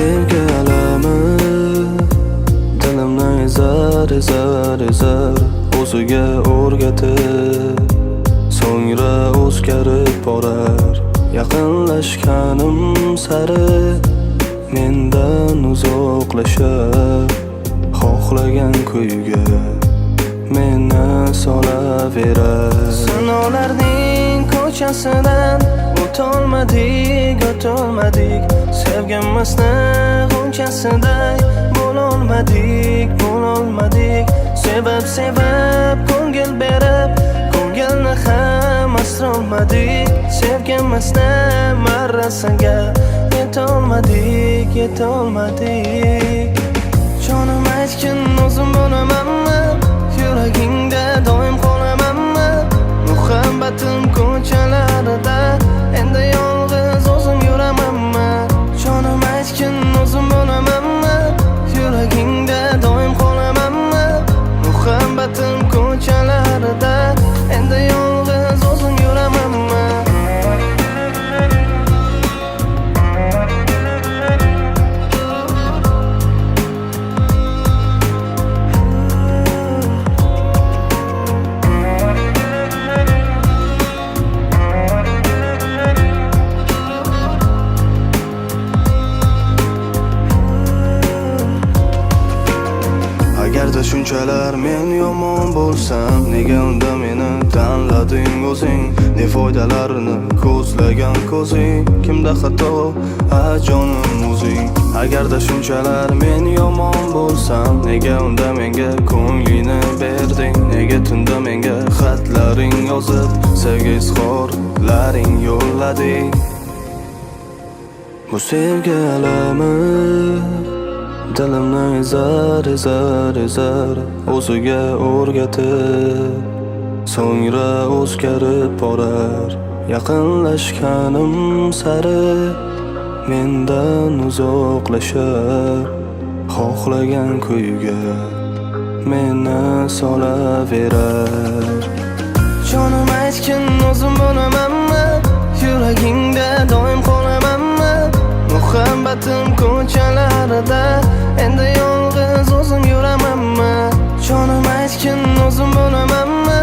sevgi alami dilimni ezar o'ziga o'rgatib, so'ngra o'zgarib borar. Yaqinlashganim sari mendan uzoqlashar, xohlagan kuyga meni solaverar. Sinovlarning ko'chasidan o'tolmadik, sevgimizning g'unchasiday bo'lolmadik. Sevib ko'ngil berib, ko'ngilni ham asrolmadik. Sevgimizni marrasiga yetolmadik. Jonim aytgin, o'zim bo'lamanmi? Yuragingda doim qolamanmi? Muhabbatim ko'chalarida endi yolg'iz o'zim yuramanmi? Jonim aytgin, o'zim bo'lamanmi? Yuragingda doim qolamanmi? Muhabbatim ko'chalarida endi yolg'iz o'zim yuramanmi? Agarda shunchalar men yomon bo'lsam, nega unda meni tanlading o'zing? Ne foydalarini ko'zlagan ko'zing? Kimda xato, jonim o'zing? Agarda shunchalar men yomon bo'lsam, nega unda menga ko'nglingni berding? Nega tunda menga xatlaring yozib, sevgi izhorlaring yo'llading? Bu sevgi alami dilimni ezar o'ziga o'rgatib, so'ngra o'zgarib borar. Yaqinlashganim sari mendan uzoqlashar, xohlagan kuyga meni solaverar. Jonim aytgin, o'zim bo'lamanmi? Yuragingda doim qolamanmi? Muhabbatim ko'chalarida endi yolg'iz o'zim yuramanmi? Jonim aytgin, o'zim bo'lamanmi?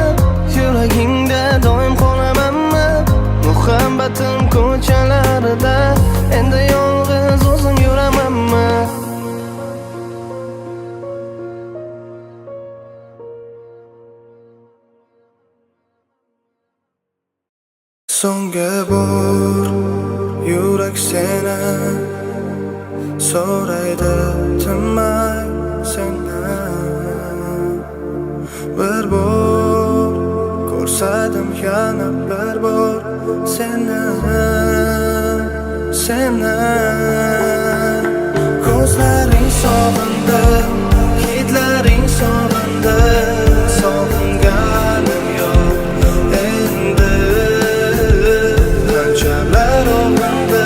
Yuragingda doim qolamanmi? Muhabbatim ko'chalarida endi yolg'iz o'zim yuramanmi? So'nggi bor yurak seni so'raydi, tinmay sendan. Bir bor ko'rsadim yana bir bor seni. Ko'zlaring sog'indi, hidlaring sog'indi, sog'inganim yo'q endi. Qanchalar o'g'landi,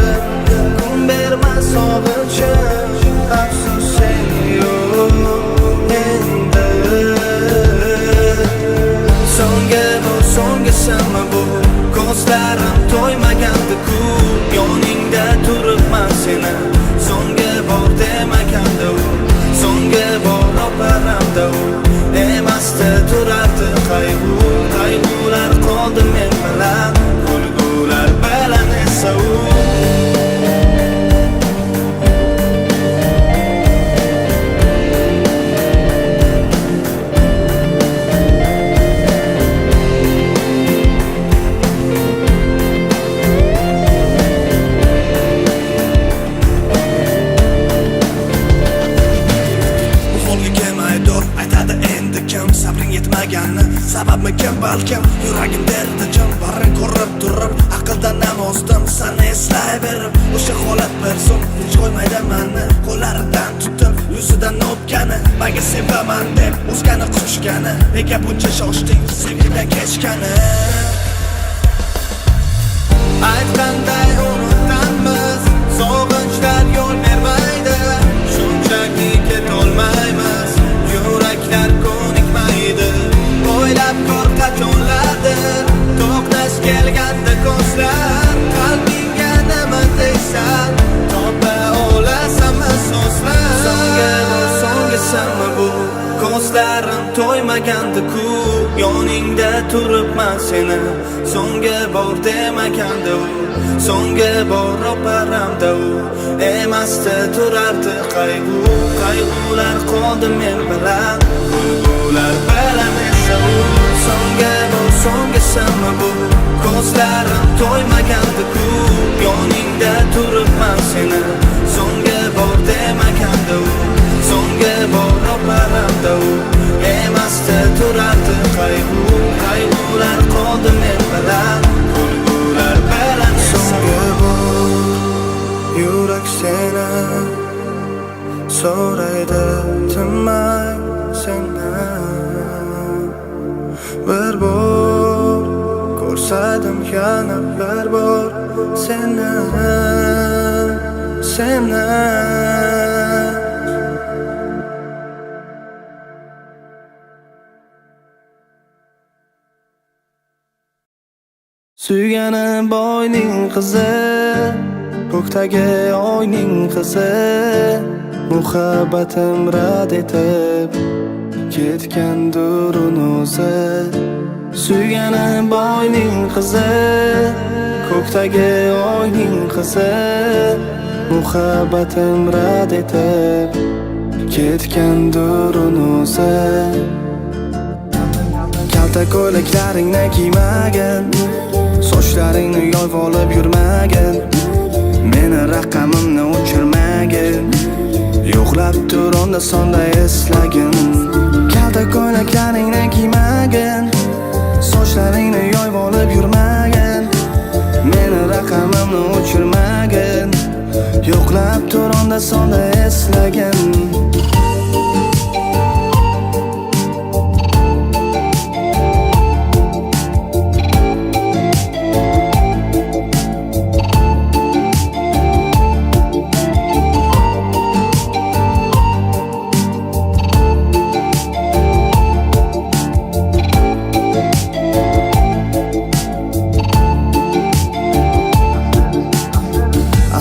kun bermas sog'inchim, afsus sen yo'q endi. So'nggisimi bu? Ko'zlarim to'ymagandi-ku, yoningda turibman seni. So'nggi bor demagandi u, so'nggi bor oparamda u. Emasdi turardi qayg'ular qoldi men bilan, kulgular bilan esa u. Sababmi kim balkim, yuragim derdi jim. Baring ko'rib turib, aqldan nam ozdim, seni eslayverib. O'sha holat bir so'm hech qo'ymaydi meni, qo'llaridan tutib, yuzidan o'pgani, menga sevaman deb o'zgani quchgani. Nega buncha shoshding sevgidan kechgani? Aytganday unutamiz, sog'inchlar yo'l bermaydi. Shunchaki ketolmaymiz, yuraklar ko'nikmaydi. O'ylab ko'r qachonlardir, to'qnash kelganda ko'zlar, qalbingga nima deysan, topa olasanmi? to'ymagandi-ku, yoningda turibman seni. So'nggi bor demagandi u, so'nggi bor roparamda u. Emasdi turardi qayg'ular qoldi men bilan, kulgular baland esa u. So'nggi bor so'nggisimi bu, ko'zlarim to'ymagandi-ku, yoningda turibman seni. So'nggi bor demagandi u, so'nggi bor roparamda u. Emasdi turardi qayg'ular qoldi men bilan, kulgular baland esa u. So'nggi bor yurak seni so'raydi tinmay sendan. Bir bor ko'rsadim yana bir bor seni. Suyganim boyning qizi, ko'kdagi oyning qizi, muhabbatim rad etib ketgandir uni o'zi. Suyganim boyning qizi, ko'kdagi oyning qizi, muhabbatim rad etib ketgandir uni o'zi. Kalta ko'ylaklaringni kiymagin, sochlaringni yoyib olib yurmagin, meni raqamimni o'chirmagin, yo'qlab tur onda sonda eslagin. Kalta ko'ylaklaringni kiymagin, sochlaringni yoyib olib yurmagin, meni raqamimni o'chirmagin, yo'qlab tur onda sonda eslagin.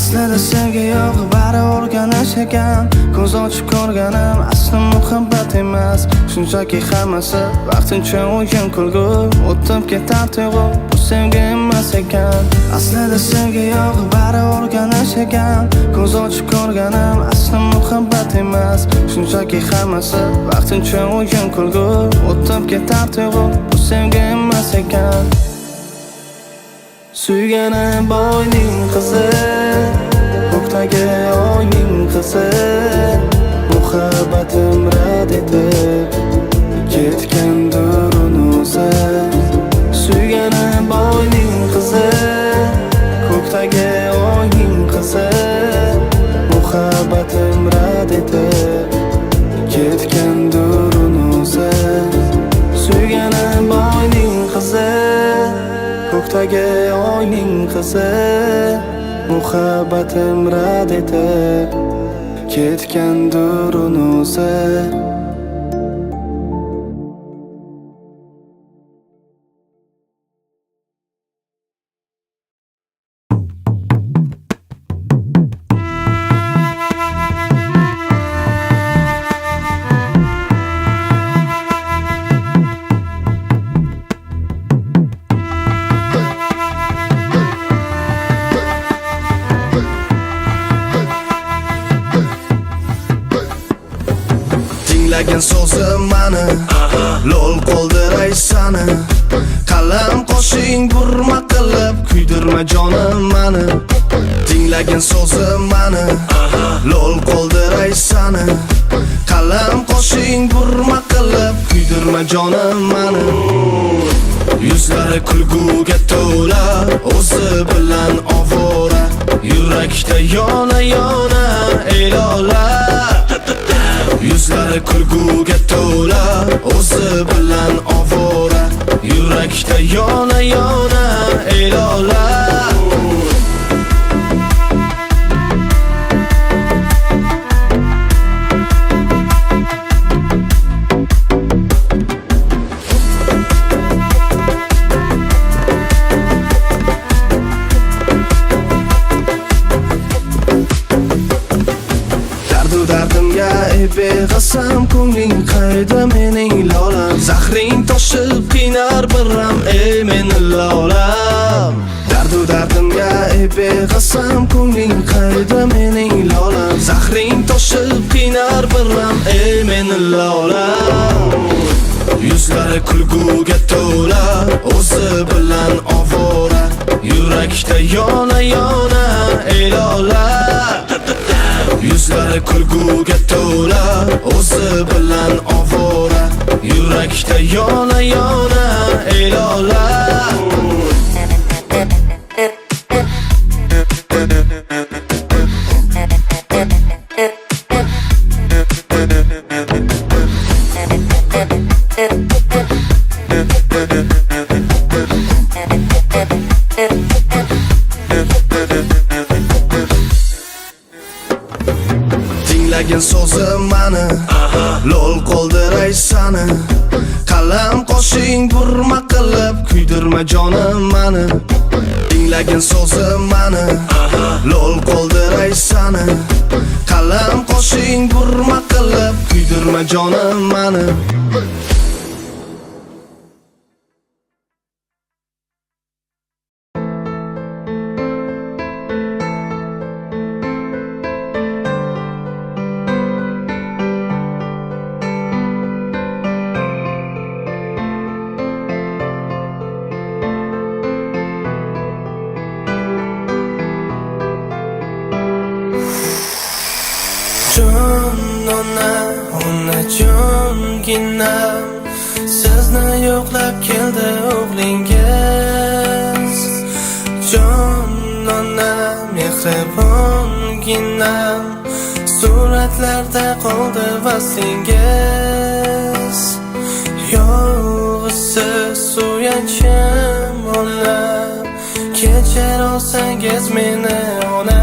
Aslida sevgi yo'q, bari o'rganish ekan. Ko'z ochib ko'rganim asli muhabbat emas, shunchaki hammasi vaqtincha o'yin kulgu, o'tib ketar tuyg'u, bu sevgi emas ekan. Aslida sevgi yo'q, bari o'rganish ekan. Ko'z ochib ko'rganim asli muhabbat emas, shunchaki hammasi vaqtincha o'yin kulgu, o'tib ketar tuyg'u, bu sevgi emas ekan. Suyganim boyning qizi, ko'kdagi oyning qizi, muhabbatim rad etib ketgandir uni o'zi. Suyganim boyning qizi, ko'kdagi oyning qizi, muhabbatim rad etib ketgandir uni o'zi. Suyganim boyning qizi, ko'kdagi oyning qizi, muhabbatim rad etib ketgandir uni o'zi. Tinglagan so'zim mani lol qoldiray sani, qalam qoshing burma qilib kuydirma jonim mani. Tinglagan so'zim mani lol qoldiray sani, qalam qoshing burma qilib kuydirma jonim mani. Yuzlari kulguga to'la, o'zi bilan ovora, yurakda yona yona elola. Yuzlari kulguga to'la, o'zi bilan ovora, yurakda yona yona elola. Dardimga beg'is qilsam ko'ngling qayda mening lolam Zahring toshib qiynar biram ey meni lolam Dardu dardimga beqasam ko'ngling qayda mening lolam Zahring toshib qiynar biram ey meni lolam Yuzlari kulguga to'la o'zi bilan ovora Yurakda yona yona ey lola Yuzlari kulguga to'la o'zi bilan ovora Yurakda yona yona ey lola Tinglagan so'zim mani lol qoldiray sani Qalam qoshing burma qilib kuydirma jonim mani Tinglagan so'zim mani lol qoldiray sani Qalam qoshing burma qilib kuydirma jonim mani Jonginam sizni yo'qlab keldi o'g'lingiz Jonona mehribonginam suratlarda qoldi vaslingiz Yolg'izsiz suyanchim ona kechir olsangiz meni ona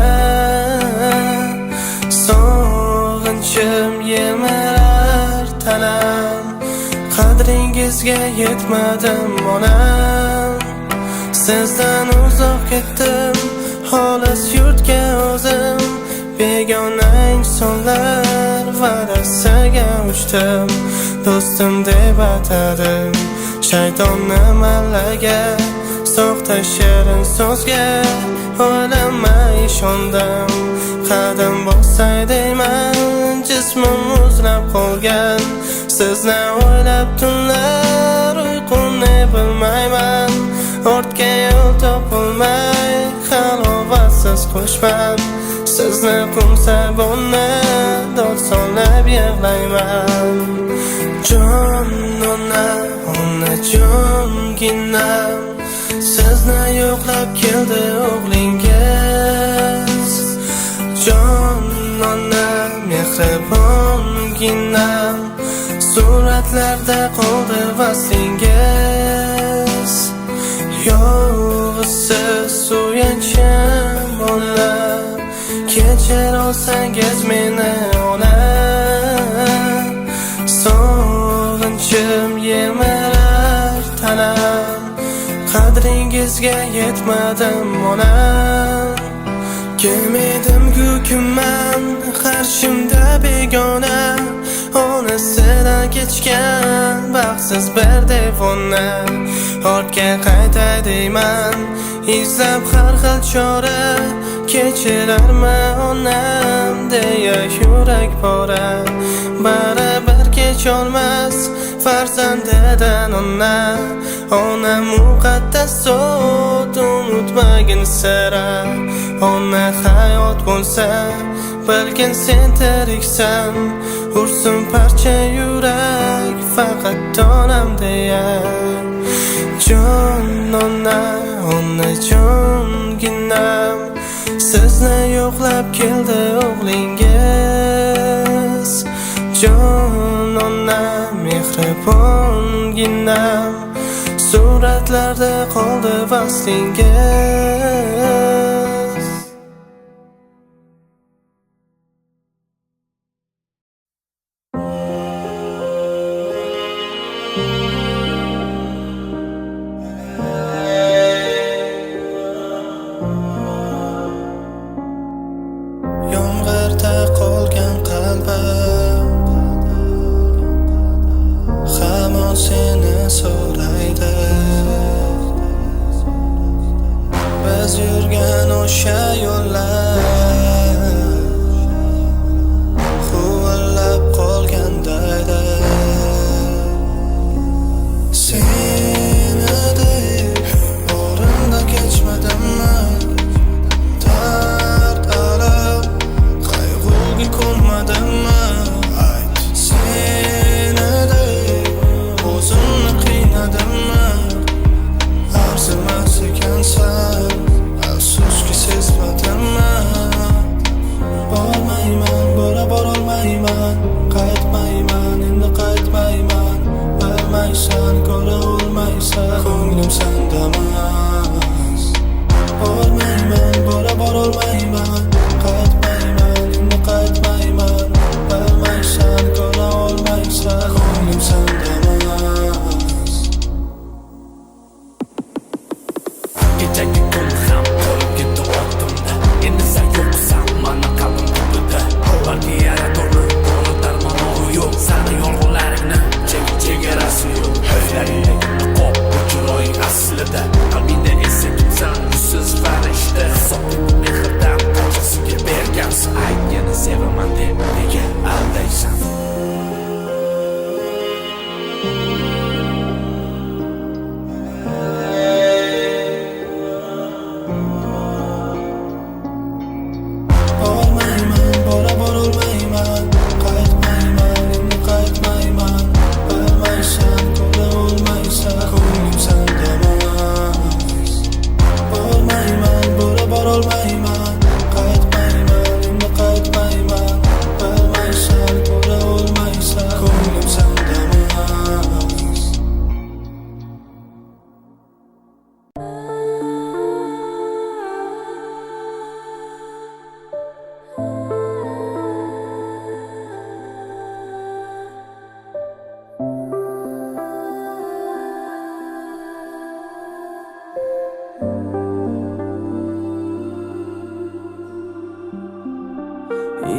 Sog'inchim yemirar tanam Qadringizga yetmadim onam Sizdan uzoq ketdim xolis yurtga o'zim Begona insonlar va'dasiga uchdim Do'stim deb atadim shaytonni mallaga Soxta shirin so'zga o'ylamay ishondim Qadim bosay deyman jismim muzlab qolgan Sizni o'ylab tunlar uyqumni bilmayman Ortga yo'l topilmay halovatsiz qo'shman Sizni qumsabonni dod solib yig'layman Jonona onajonginam Sizni yo'qlab keldi o'g'lingiz Jonona mehribonginam suratlarda qoldi vaslingiz Yolg'izsiz suyanchim ona kechir olsangiz meni ona Sog'inchim yemirar tanam Qadringizga yetmadim ona Kim edim-ku kimman qarshimda begona Onasidan kechgan baxtsiz bir devona Ortga qaytay deyman izlab har xil chora Kechirarmi onam deya yurak pora Baribir kecholmas farzandidan ona Ona muqaddas zot unutmagin sira Ona hayot bo'lsa balkin sen tiriksan Ursin parcha yurak faqat onam deya Jonona onajonginam Sizni yo'qlab keldi o'g'lingiz Jonona mehribonginam suratlarda qoldi vaslingiz Yomg'irda qolgan qalbim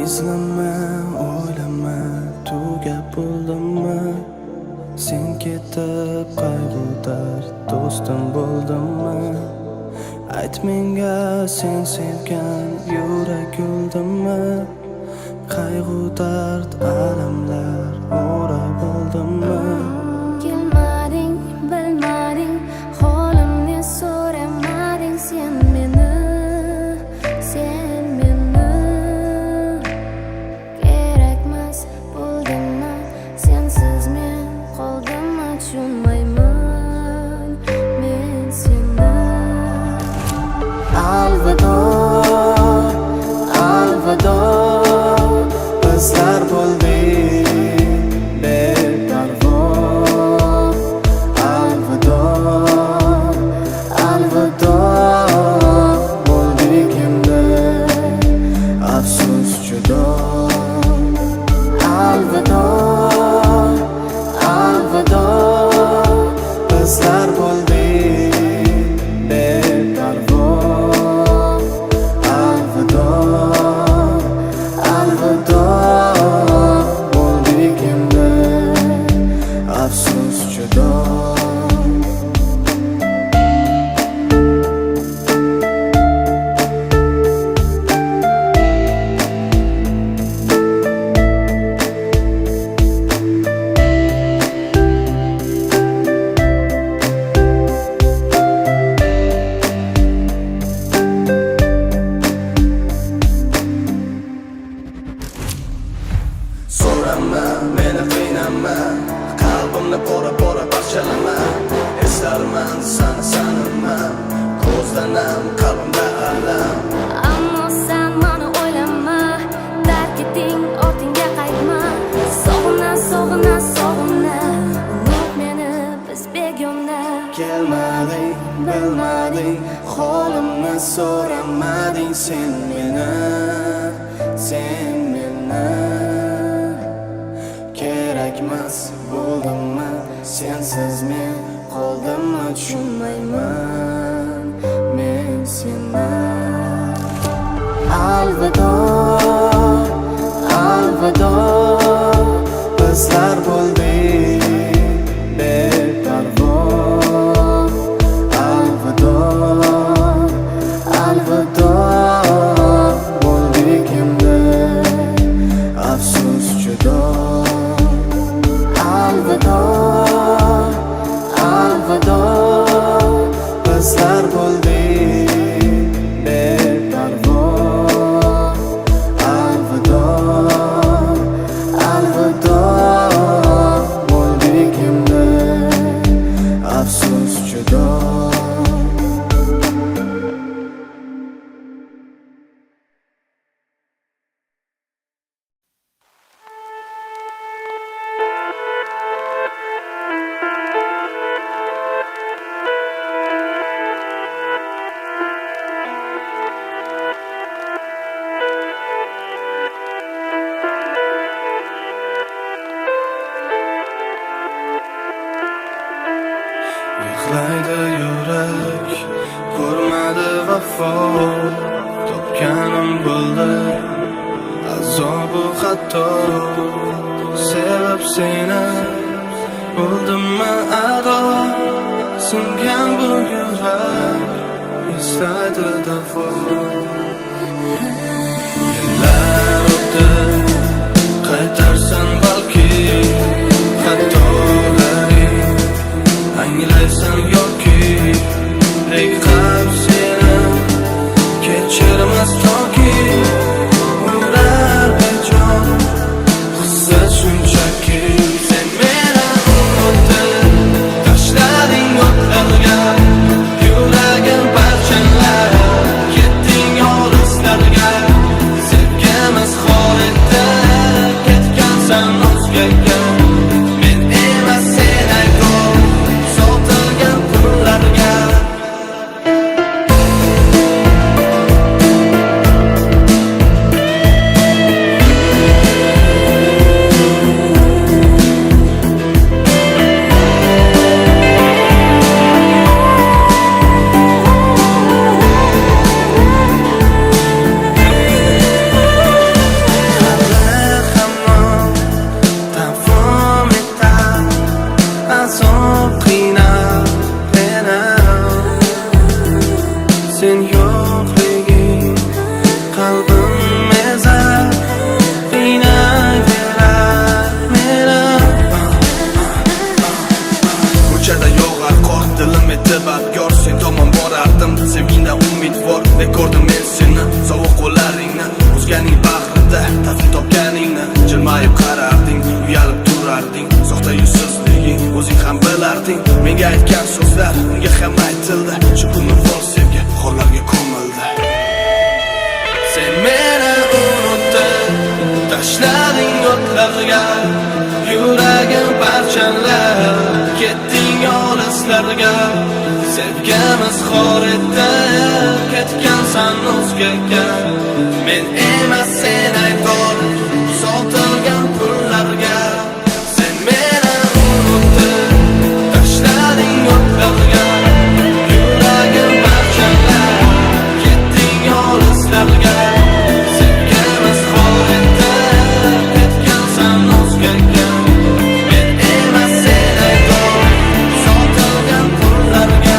izlama, o'ylama, tugab bo'ldimmi? Sen ketib qayg'u dard do'stim bo'ldimmi? Ayt menga, sen sevgan yurak o'ldimmi? Qayg'u dard alamlar o'rab oldimmi? Kelmading, bilmading, holimni so'ramading sen meni, kerakmas bo'ldimmi, sensiz men qoldimmi, tushunmayman men seni. Alvido, alvido, bizlar bo'ldik beparvo. Alvido, alvido, bo'ldik endi afsus judo. Alvido, alvido, bizlar bo'ldik beparvo. Alvido, alvido, bo'ldik endi afsus judo. So'rama, meni qiynama, qalbimni pora-pora parchalama. Eslarman sani sanirman, ko'zdanam qalbimda alam. Ammo sen meni o'ylama, tark eting, ortingga qaytma. Sog'ina, sog'ina, sog'ina, unut meni, biz begona. Kelmading, bilmading, holimni so'ramading sen meni, kerakmas bo'ldimmi, sensiz men qoldimmi, tushunmayman men seni. Alvido, alvido, bizlar bo'ldik beparvo. Alvido, alvido, bo'ldik endi afsus judo. Alvido, alvido, bizlar bo'ldik beparvo. Alvido, alvido, bo'ldik endi afsus judo. Yig'laydi yurak, ko'rmadi vafo, topganim bo'ldi azobu xato. Sevib seni bo'ldimmi ado, singan bu yurak istaydi dafo. Yillar o'tdi, qaytarsan balki xatolaring, anglaysan yoki ey qalb seni kechirmas toki. Urar bejon hissa shunchaki, sen meni unutding, tashlading o'tlarga, yuragim parchalab ketding olislarga. Sevgimiz xor etdi, ketgansan bor, dilim e'tiborkor, sen tomon borardim. Sevgingda umidvor, rekordim men seni, sovuq qo'llaringni, o'zganing bag'rida tafil topganingni, jilmayib qararding, uyalib turarding, soxta yuzsizliging, o'zing ham bilarding. Menga aytgan so'zlar unga ham aytildi, shu umidvor sevgi qorlarga ko'mildi. Sen meni unutding, tashlading o'tlarga, yuragim parchalab ketding olislarga. Sevgimiz xor etib ketgansan o'zgaga. Men emas sen aybdor sotilgan pullarga. Sen meni unutding, tashlading o'tlarga, yuragim parchalab ketding olislarga. Sevgimiz xor etib ketgansan o'zgaga. Men emas sen aybdor sotilgan pullarga.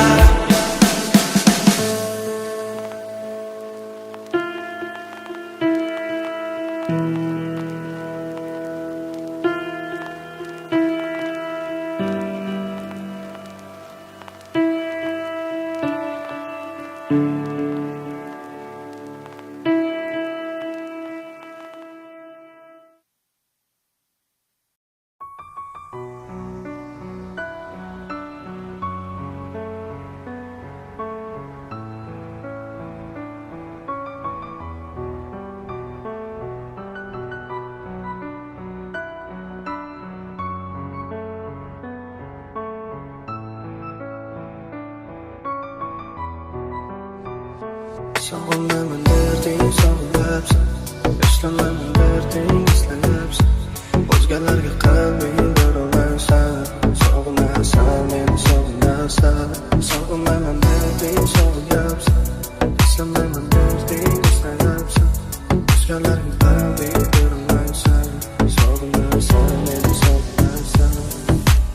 Sog'inmayman derding, sog'inyapsan. Eslamayman derding, eslayapsan. O'zgalarga qalbing berolmaysan. Sog'inasan, meni sog'inasan. Sog'inmayman derding, sog'inyapsan. Eslamayman derding, eslayapsan. O'zgalarga qalbing berolmaysan. Sog'inasan, meni sog'inasan.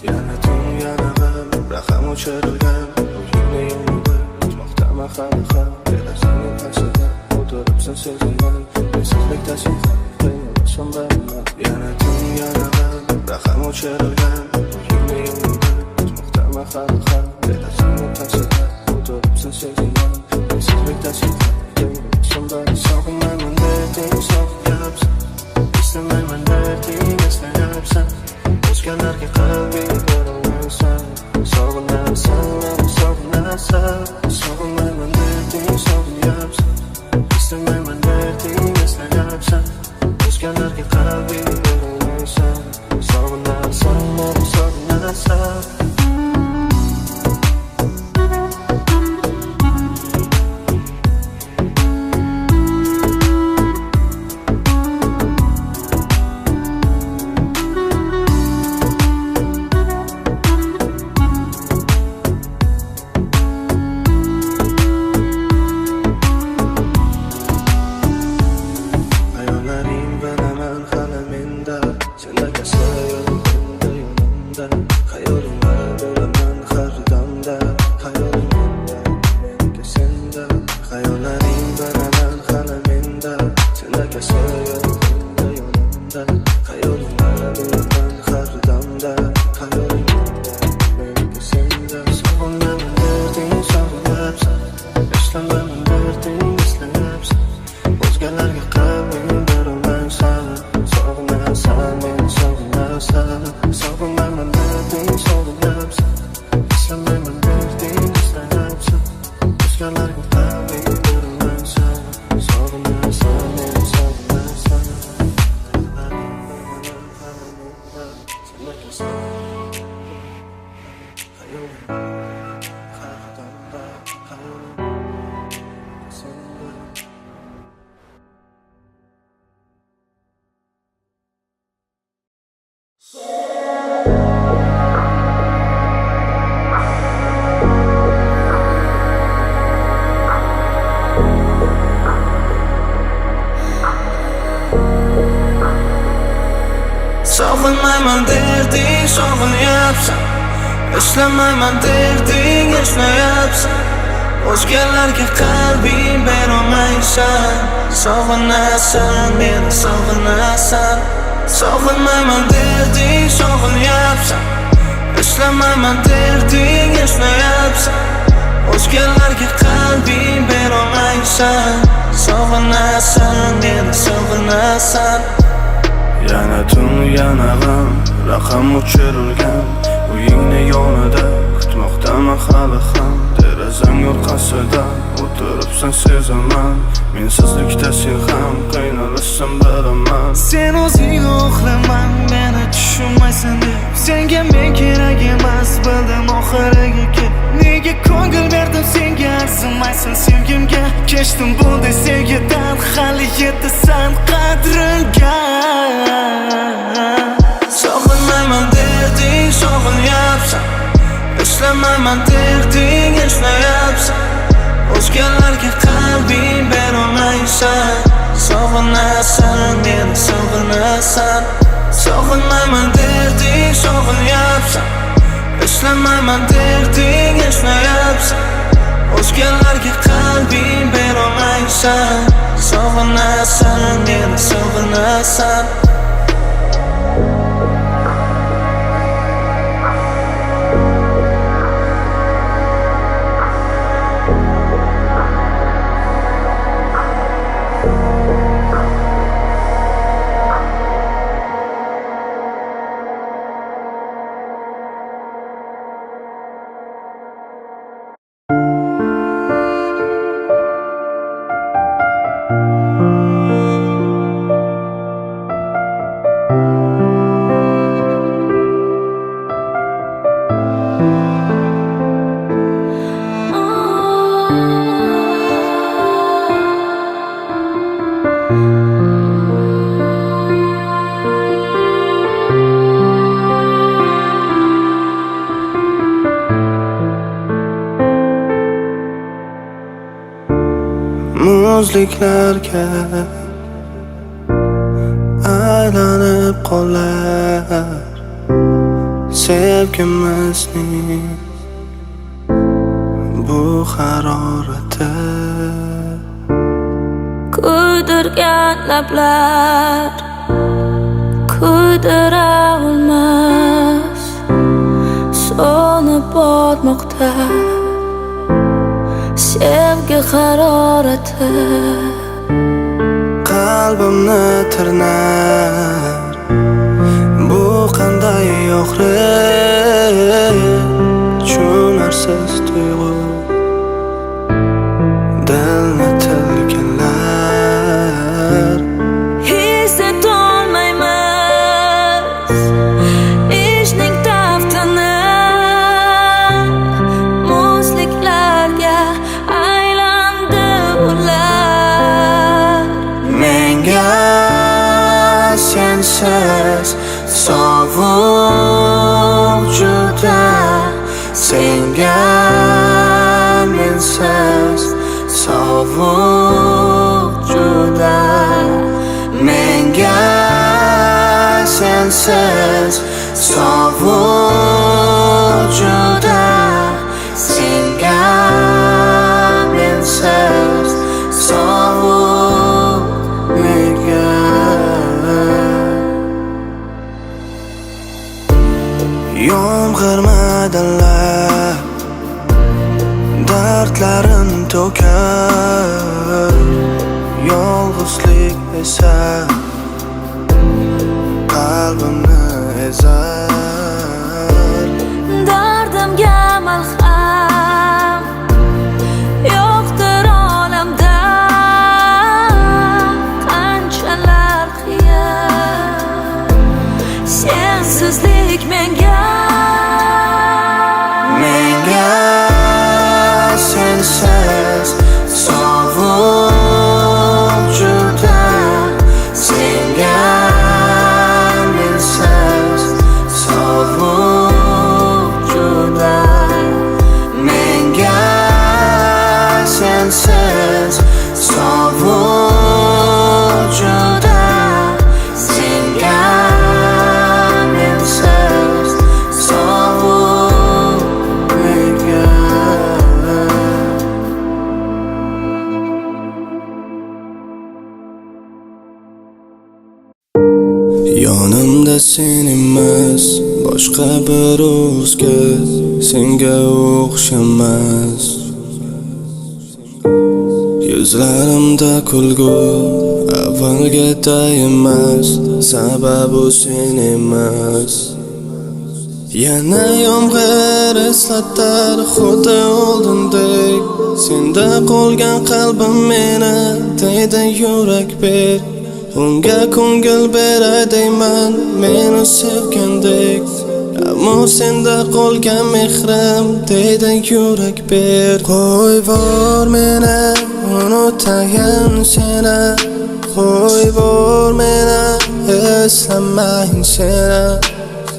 Yana tun, yana g'am, raqam o'chirilgan. O'zingni yo'lida o'tmoqdaman hali ham. Derazaning qarshida o'tiribsan sezimdan. Mensizlikdasan ham, qiynalasan bilan. Yana tun, yana g'am, raqam o'chirilgan. O'zingni yo'lida o'tmoqdaman hali ham. Derazaning qarshida o'tiribsan sezimdan. Mensizlikdasan ham, qiynalasan bilan. Sog'inmayman derding, sog'inyapsan. Eslamayman derding, eslayapsan. O'zgalarga qalbing berolmaysan. Sog'inasan, meni sog'inasan. Sog'inmayman derding, sog'inyapsan. Eslamayman derding, eslayapsan. O'zgalarga qalbing berolmaysan. Sog'inasan, meni sog'inasan. Sog'inmayman derding, sog'inyapsan. Eslamayman derding, eslayapsan. O'zgalarga qalbing berolmaysan. Sog'inasan, meni sog'inasan. Sog'inmayman derding, sog'inyapsan. Eslamayman derding eslayapsan O'zgalarga qalbing berolmaysan Sog'inasan, meni sog'inasan Yana tun, yana g'am, raqam o'chirilgan Uyingni yonida kutmoqdaman hali ham Derazang orqasida o'tiribsan sezaman Mensizlikda sen ham qiynalasan bilaman Sen o'zing uxlaman, meni tushunmaysan deb Senga men kerak emas, bildim oxiriga kelib Nega ko'ngil berdim senga, arzimaysan sevgimga Kechdim bunday sevgidan, hali yetasan qadringga Sog'inmayman derding, sog'inyapsan Eslamayman derding, eslayapsan O'zgalarga qalbing berolmaysan Sog'inasan, meni sog'inasan Sog'inmayman derding, sog'inyapsan Eslamayman derding, eslayapsan O'zgalarga qalbing berolmaysan Sog'inasan, meni sog'inasan Muzliklarga aylanib qolar Sevgimizning bu harorati Kuydirgan lablar kuydira olmas So'nib bormoqda sevgi harorati Qalbimni tirnar bu qanday og'riq Tushunarsiz tuyg'u dilni tilganlar His etolmaymiz ishning taftini Muzliklarga aylandi ular Menga sensiz sovuq juda Senga mensiz sovuq juda Menga sensiz sovuq juda Senga mensiz sovuq nega Yomg'irmadilar dardlarin to'kar Yolg'izlik esa qalbimni ezar Dardimga malham yo'qdir olamda Qanchalar qiyin sensizlik menga sensiz sovuq juda Senga mensiz sovuq juda Menga sensiz sovuq juda Senga mensiz sovuq nega Yonimda sen emas, boshqa bir o'zga senga o'xshamas. Yuzlarimda kulgu avvalgiday emas, sababi sen emas. Yana yomg'ir eslatar xuddi oldindek, senda qolgan qalbim meni deydi yurak ber. Unga ko'ngil beray deyman meni sevgandek, ammo senda qolgan mehrim deydi yurak ber. Qo'yvor meni unutayin seni, qo'yvor meni eslamayin seni,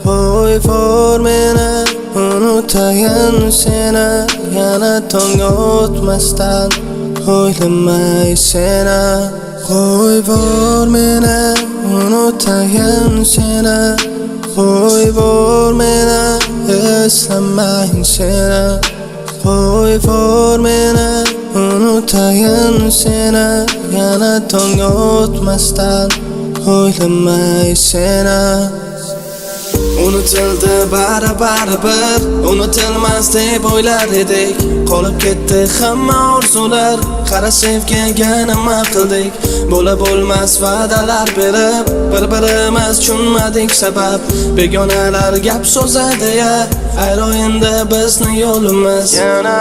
qo'yvor meni unutayin seni, yana tong otmasdan o'ylamay seni. Qo'yvor meni unutayin seni, qo'yvor meni eslamayin seni, qo'yvor meni unutayin seni, yana tong otmasdan o'ylamay seni. Unutildi baribir, unutilmas deb o'ylar edik. Qolib ketdi hamma orzular, qara sevgiga nima qildik? Bo'la bo'lmas va'dalar berib, bir-birimiz tushunmadik sabab. Begonalar gap so'zadi ya, ayro endi bizni yo'limiz. Yana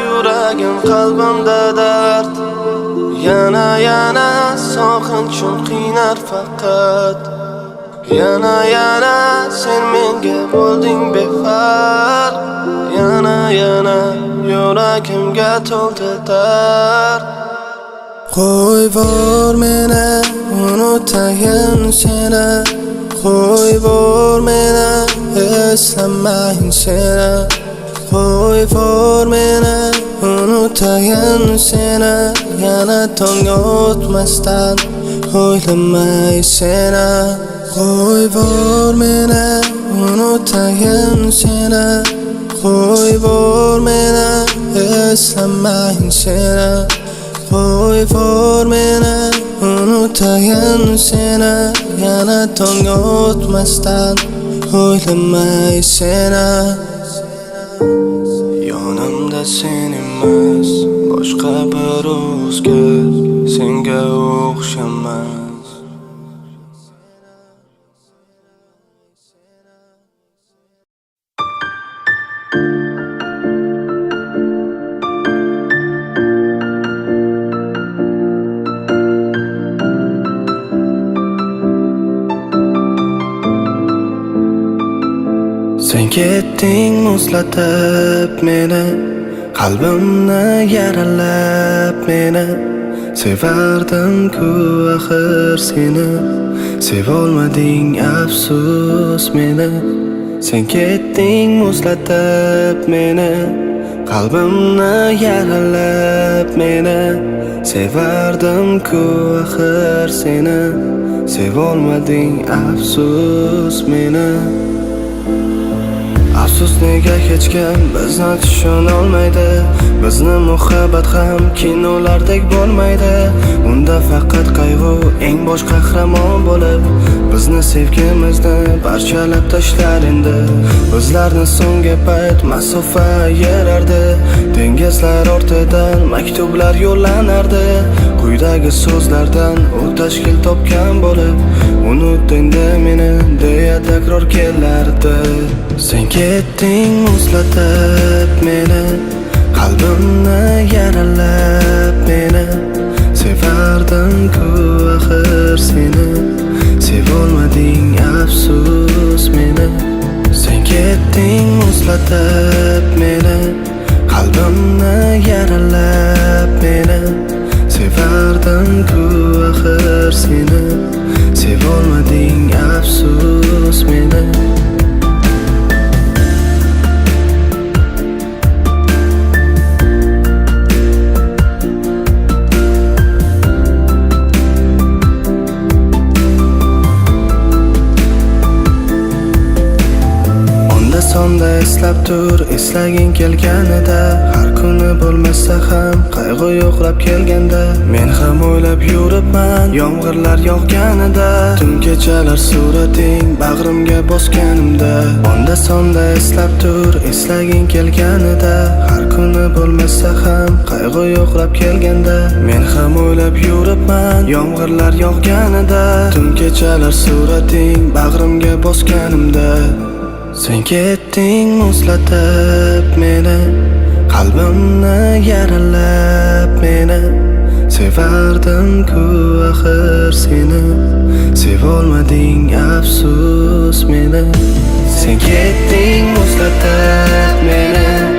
yuragim qalbimda dard, yana sog'inchim qiynar faqat. Yana sen menga bo'lding befarq, yana yuragimga to'ldi dard. Qo'yvor meni unutayin seni, qo'yvor meni eslamayin seni, qo'yvor meni unutayin seni, yana tong otmasdan o'ylamay seni. Qo'yvor meni unutayin seni, qo'yvor meni eslamayin seni, qo'yvor meni unutayin seni, yana tong otmasdan o'ylamay seni. Yonimda sen emas, boshqa bir o'zga senga o'xshamas. Sen ketding muzlatib meni, qalbimni yaralab meni. Sevardim-ku axir seni, sevolmading afsus meni. Sen ketding muzlatib meni, qalbimni yaralab meni. Sevardim-ku axir seni, sevolmading afsus meni. Afsus nega hech kim bizni tushunolmaydi, bizni muhabbat ham kinolardek bo'lmaydi. Unda faqat qayg'u eng bosh qahramon bo'lib, bizni sevgimizni parchalab tashlar endi. Bizlarni so'nggi payt masofa yerardi, dengizlar ortidan maktublar yo'llanardi. Quyidagi so'zlardan u tashkil topgan bo'lib, unutdingda meni deya takror kelardi. Sen ketding muzlatib meni, qalbimni yaralab meni. Sevardim-ku axir seni, sevolmading afsus meni. Sen ketding muzlatib meni, qalbimni yaralab meni. Sevardim-ku axir seni, sevolmading afsus meni. Sonda eslab tur, eslaging kelganida, har kuni bo'lmasa ham qayg'u yo'qlab kelganda men ham o'ylab yuribman yomg'irlar yog'ganida tun kechalar surating bag'rimga bosganimda onda sonda eslab tur eslaging kelganida har kuni bo'lmasa ham qayg'u yo'qlab kelganda men ham o'ylab yuribman yomg'irlar yog'ganida tun kechalar surating bag'rimga bosganimda sen ketding muzlatib meni qalbimni yaralab meni sevardim-ku axir seni sevolmading afsus meni sen ketding muzlatib meni